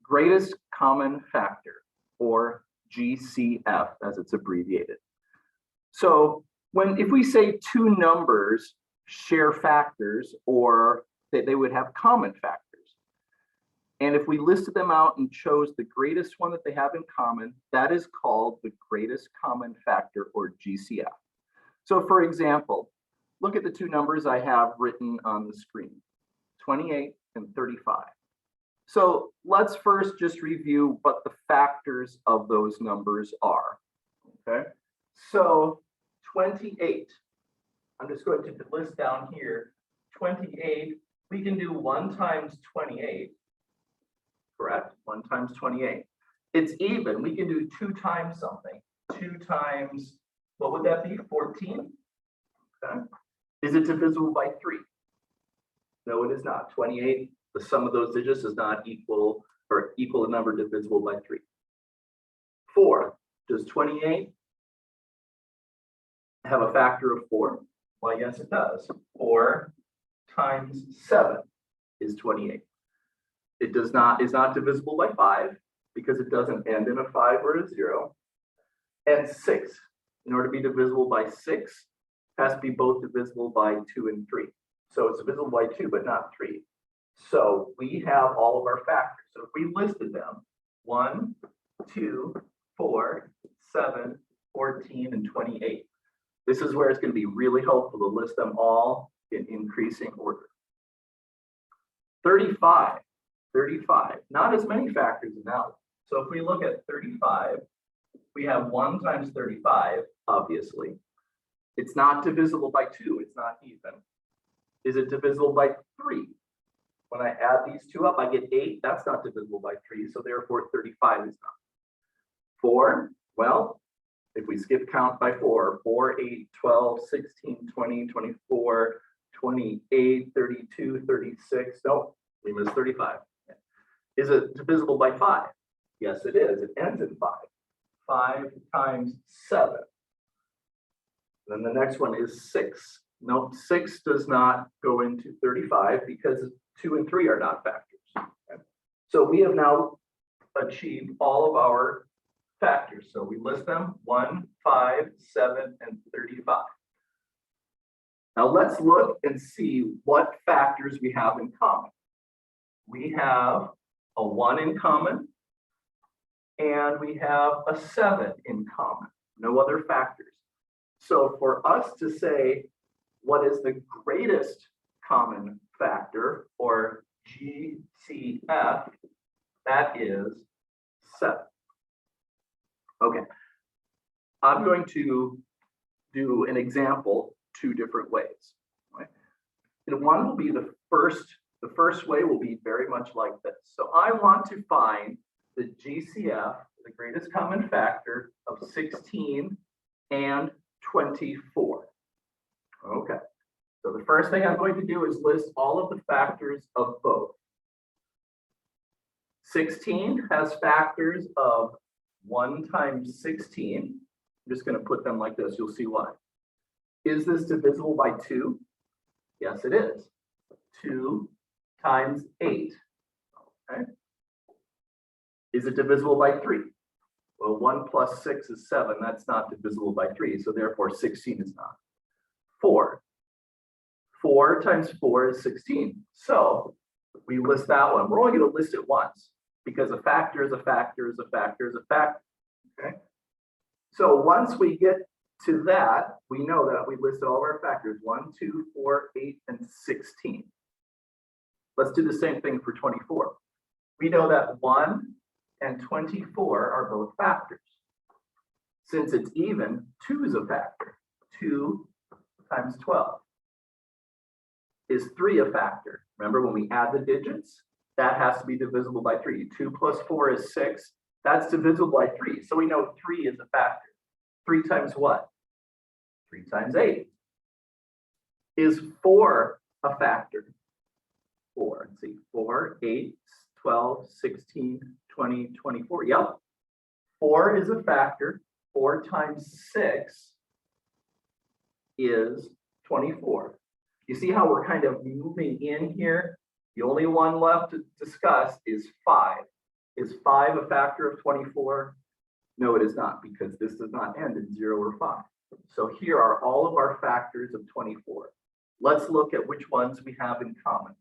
greatest common factor, or GCF as it's abbreviated. So if we say two numbers share factors, or that they would have common factors, and if we listed them out and chose the greatest one that they have in common, that is called the greatest common factor, or GCF. So for example, look at the two numbers I have written on the screen, 28 and 35. So let's first just review what the factors of those numbers are, okay? So 28, I'm just going to list down here, 28, we can do 1 times 28, correct? 1 times 28. It's even, we can do 2 times something. 2 times, what would that be, 14? Okay. Is it divisible by 3? No, it is not. 28, the sum of those digits is not equal a number divisible by 3. 4, does 28 have a factor of 4? Why, yes, it does. 4 times 7 is 28. It is not divisible by 5 because it doesn't end in a 5 or a 0. And 6, in order to be divisible by 6, has to be both divisible by 2 and 3. So it's divisible by 2, but not 3. So we have all of our factors. So if we listed them, 1, 2, 4, 7, 14, and 28. This is where it's going to be really helpful to list them all in increasing order. 35, not as many factors in that one. So if we look at 35, we have 1 times 35, obviously. It's not divisible by 2, it's not even. Is it divisible by 3? When I add these two up, I get 8. That's not divisible by 3, so therefore 35 is not. 4, well, if we skip count by 4, 4, 8, 12, 16, 20, 24, 28, 32, 36. Nope, we missed 35. Is it divisible by 5? Yes, it is. It ends in 5. 5 times 7. Then the next one is 6. Nope, 6 does not go into 35 because 2 and 3 are not factors. Okay. So we have now achieved all of our factors. So we list them 1, 5, 7, and 35. Now let's look and see what factors we have in common. We have a 1 in common, and we have a 7 in common. No other factors. So for us to say what is the greatest common factor, or GCF, that is 7. Okay, I'm going to do an example 2 different ways. Right? And one will be the first way will be very much like this. So I want to find the GCF, the greatest common factor, of 16 and 24. Okay, so the first thing I'm going to do is list all of the factors of both. 16 has factors of 1 times 16. I'm just going to put them like this. You'll see why. Is this divisible by 2? Yes, it is. 2 times 8. Okay. Is it divisible by 3? Well, 1 plus 6 is 7. That's not divisible by 3, so therefore 16 is not. 4. 4 times 4 is 16. So we list that one. We're only going to list it once because a factor is a factor is a factor is a factor. Okay. So once we get to that, we know that we listed all of our factors: 1, 2, 4, 8, and 16. Let's do the same thing for 24. We know that 1 and 24 are both factors. Since it's even, 2 is a factor. 2 times 12. Is 3 a factor? Remember, when we add the digits, that has to be divisible by 3. 2 plus 4 is 6. That's divisible by 3. So we know 3 is a factor. 3 times what? 3 times 8. Is 4 a factor? 4. Let's see. 4, 8, 12, 16, 20, 24. Yep. 4 is a factor. 4 times 6 is 24. You see how we're kind of moving in here? The only one left to discuss is 5. Is 5 a factor of 24? No, it is not, because this does not end in 0 or 5. So here are all of our factors of 24. Let's look at which ones we have in common.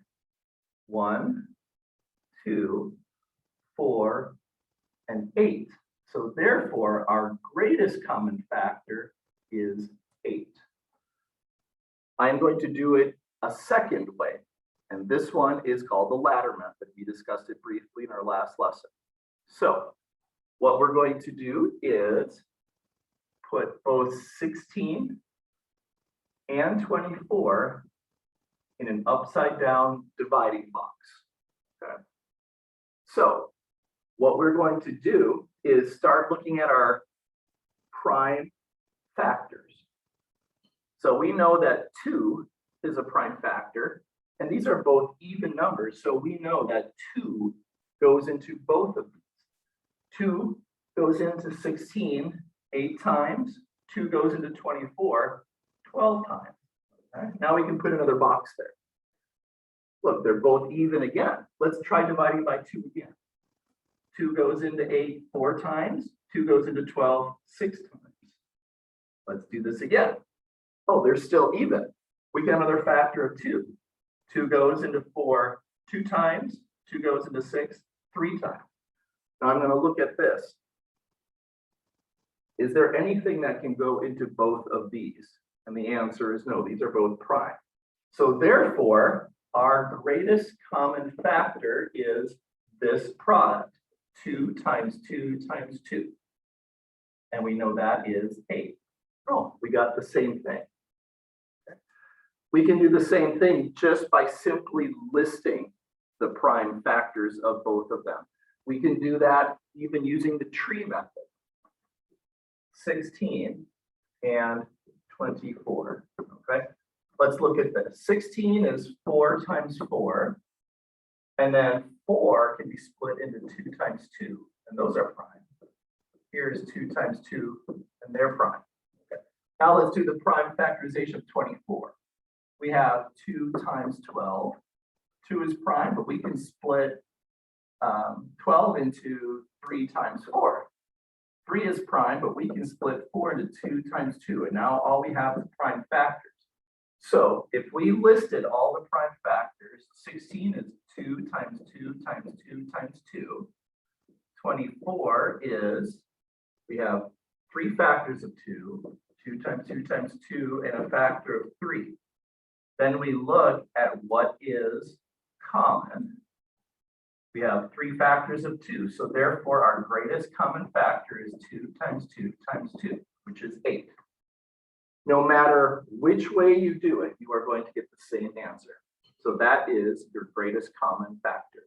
1, 2, 4, and 8. So therefore, our greatest common factor is 8. I'm going to do it a second way, and this one is called the ladder method. We discussed it briefly in our last lesson. So what we're going to do is put both 16 and 24 in an upside down dividing box. Okay. So what we're going to do is start looking at our prime factors. So we know that 2 is a prime factor, and these are both even numbers. So we know that 2 goes into both of these. 2 goes into 16 8 times, 2 goes into 24 12 times. Okay. Now we can put another box there. Look, they're both even again. Let's try dividing by 2 again. 2 goes into 8 4 times, 2 goes into 12 6 times. Let's do this again. Oh, they're still even. We get another factor of 2. 2 goes into 4 2 times, 2 goes into 6 3 times. Now I'm going to look at this. Is there anything that can go into both of these? And the answer is no, these are both prime. So therefore, our greatest common factor is this product, 2 times 2 times 2. And we know that is 8. Oh, we got the same thing. Okay. We can do the same thing just by simply listing the prime factors of both of them. We can do that even using the tree method. 16 and 24. Okay, let's look at this. 16 is 4 times 4, and then 4 can be split into 2 times 2, and those are prime. Here's 2 times 2, and they're prime. Okay. Now let's do the prime factorization of 24. We have 2 times 12. 2 is prime, but we can split 12 into 3 times 4. 3 is prime, but we can split 4 into 2 times 2, and now all we have is prime factors. So if we listed all the prime factors, 16 is 2 times 2 times 2 times 2. 24 is, we have 3 factors of 2, 2 times 2 times 2, and a factor of 3. Then we look at what is common. We have 3 factors of 2, so therefore our greatest common factor is 2 times 2 times 2, which is 8. No matter which way you do it, you are going to get the same answer. So that is your greatest common factor.